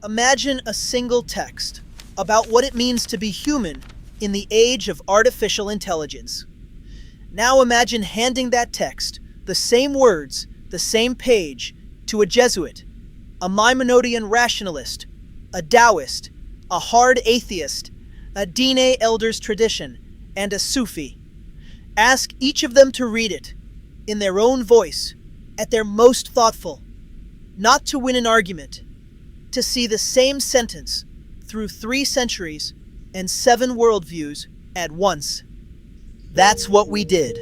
Imagine a single text about what it means to be human in the age of artificial intelligence. Now imagine handing that text, the same words, the same page, to a Jesuit, a Maimonidean rationalist, a Taoist, a hard atheist, a Diné elders tradition, and a Sufi. Ask each of them to read it, in their own voice, at their most thoughtful, not to win an argument, to see the same sentence through 3 centuries and 7 worldviews at once. That's what we did,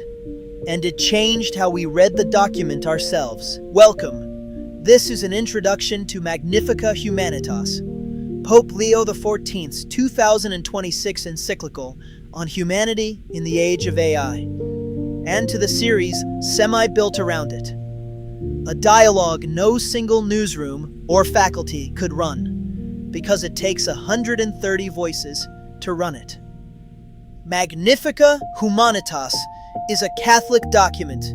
and it changed how we read the document ourselves. Welcome. This is an introduction to Magnifica Humanitas, Pope Leo XIV's 2026 encyclical on humanity in the age of AI, and to the series semi-built around it. A dialogue no single newsroom or faculty could run, because it takes 130 voices to run it. Magnifica Humanitas is a Catholic document,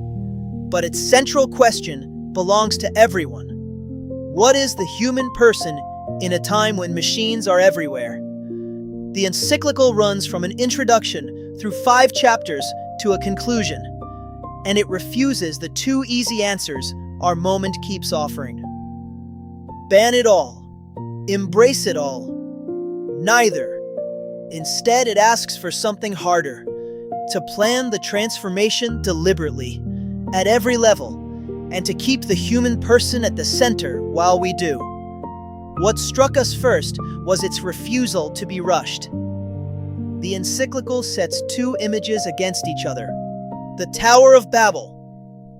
but its central question belongs to everyone. What is the human person in a time when machines are everywhere? The encyclical runs from an introduction through 5 chapters to a conclusion, and it refuses the 2 easy answers our moment keeps offering. Ban it all. Embrace it all. Neither. Instead, it asks for something harder, to plan the transformation deliberately, at every level, and to keep the human person at the center while we do. What struck us first was its refusal to be rushed. The encyclical sets 2 images against each other: the Tower of Babel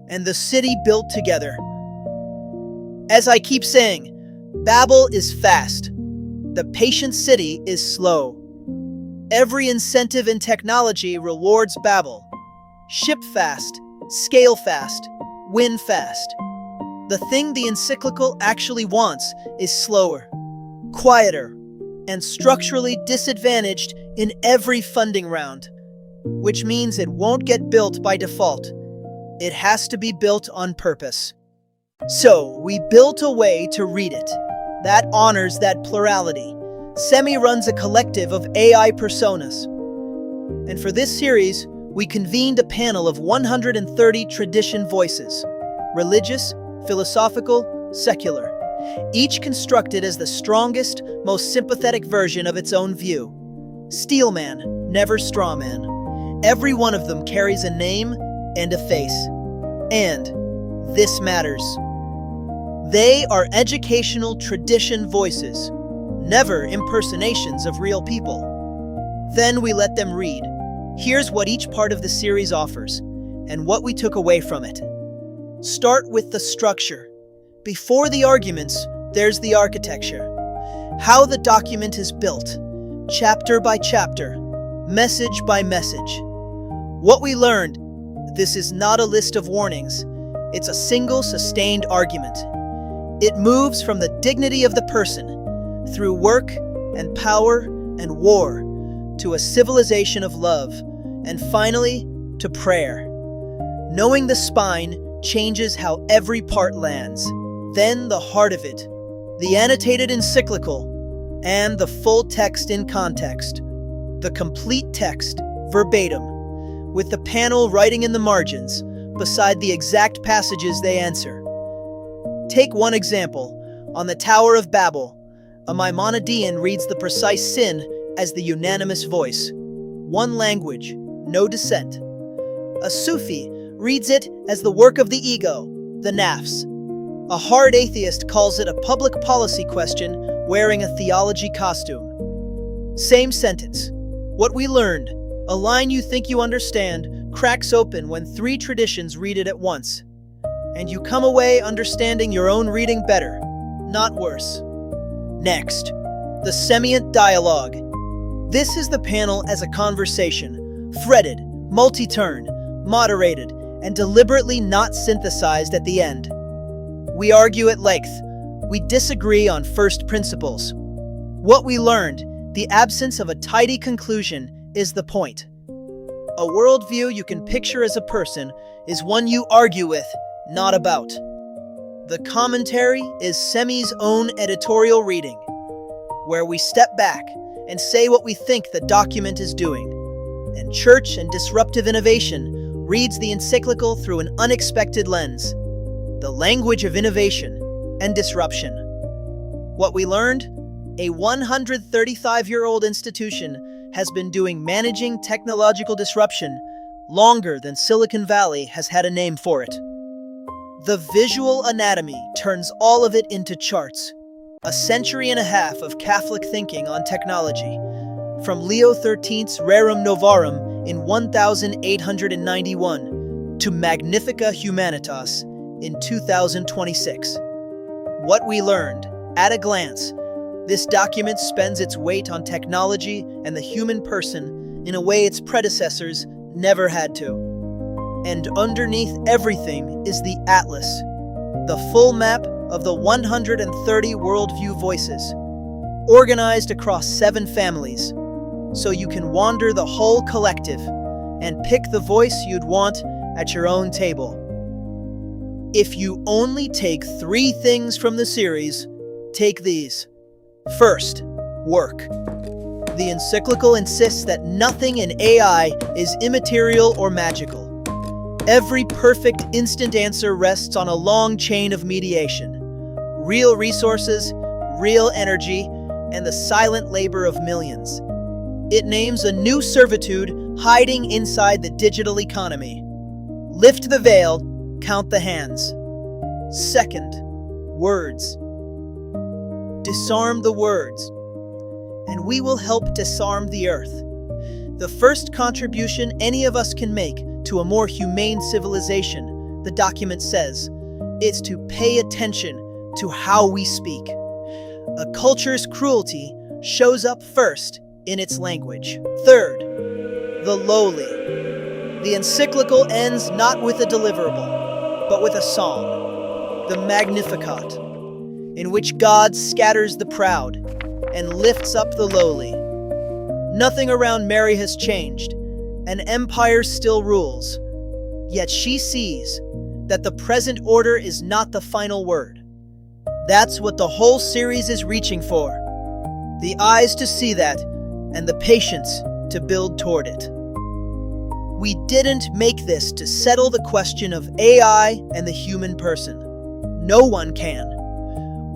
and the city built together. As I keep saying, Babel is fast. The patient city is slow. Every incentive in technology rewards Babel. Ship fast, scale fast, win fast. The thing the encyclical actually wants is slower, quieter, and structurally disadvantaged in every funding round, which means it won't get built by default. It has to be built on purpose. So, we built a way to read it that honors that plurality. SEMI runs a collective of AI personas. And for this series, we convened a panel of 130 tradition voices: religious, philosophical, secular, each constructed as the strongest, most sympathetic version of its own view. Steelman, never strawman. Every one of them carries a name and a face. And this matters. They are educational tradition voices, never impersonations of real people. Then we let them read. Here's what each part of the series offers, and what we took away from it. Start with the structure. Before the arguments, there's the architecture. How the document is built, chapter by chapter, message by message. What we learned: this is not a list of warnings. It's a single sustained argument. It moves from the dignity of the person, through work and power and war, to a civilization of love, and finally, to prayer. Knowing the spine changes how every part lands. Then the heart of it, the annotated encyclical, and the full text in context. The complete text, verbatim, with the panel writing in the margins, beside the exact passages they answer. Take one example. On the Tower of Babel, a Maimonidean reads the precise sin as the unanimous voice. One language, no dissent. A Sufi reads it as the work of the ego, the nafs. A hard atheist calls it a public policy question wearing a theology costume. Same sentence. What we learned: a line you think you understand cracks open when 3 traditions read it at once. And you come away understanding your own reading better, not worse. Next, the semient dialogue. This is the panel as a conversation, threaded, multi-turn, moderated, and deliberately not synthesized at the end. We argue at length. We disagree on first principles. What we learned: the absence of a tidy conclusion is the point. A worldview you can picture as a person is one you argue with, not about. The commentary is SEMI's own editorial reading. where we step back and say what we think the document is doing. And Church and Disruptive Innovation reads the encyclical through an unexpected lens: the language of innovation and disruption. What we learned? A 135-year-old institution has been doing managing technological disruption longer than Silicon Valley has had a name for it. The visual anatomy turns all of it into charts. A century and a half of Catholic thinking on technology, from Leo XIII's Rerum Novarum in 1891 to Magnifica Humanitas in 2026. What we learned, at a glance: this document spends its weight on technology and the human person in a way its predecessors never had to. And underneath everything is the Atlas, the full map of the 130 worldview voices, organized across 7 families, so you can wander the whole collective and pick the voice you'd want at your own table. If you only take 3 things from the series, take these. First, work. The encyclical insists that nothing in AI is immaterial or magical. Every perfect instant answer rests on a long chain of mediation. Real resources, real energy, and the silent labor of millions. It names a new servitude hiding inside the digital economy. Lift the veil, count the hands. Second, words. Disarm the words, and we will help disarm the earth. The first contribution any of us can make to a more humane civilization, the document says, is to pay attention to how we speak. A culture's cruelty shows up first in its language. Third, the lowly. The encyclical ends not with a deliverable, but with a song, the Magnificat, in which God scatters the proud and lifts up the lowly. Nothing around Mary has changed. An empire still rules. Yet she sees that the present order is not the final word. That's what the whole series is reaching for. The eyes to see that, and the patience to build toward it. We didn't make this to settle the question of AI and the human person. No one can.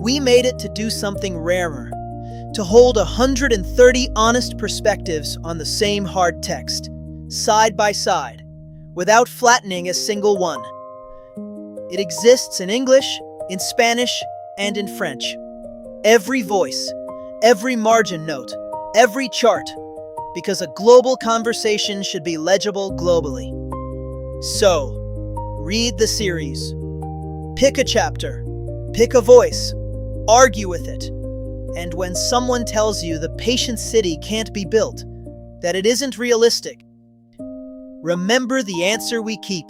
We made it to do something rarer, to hold 130 honest perspectives on the same hard text, side by side, without flattening a single one. It exists in English, in Spanish, and in French. Every voice, every margin note, every chart, because a global conversation should be legible globally. So, read the series. Pick a chapter, pick a voice, argue with it, and when someone tells you the patient city can't be built, that it isn't realistic, remember the answer we keep.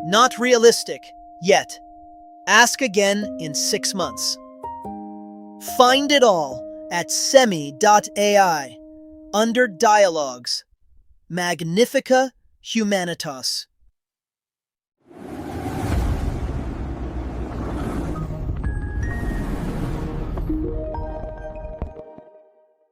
Not realistic, yet. Ask again in 6 months. Find it all at semi.ai under Dialogues. Magnifica Humanitas.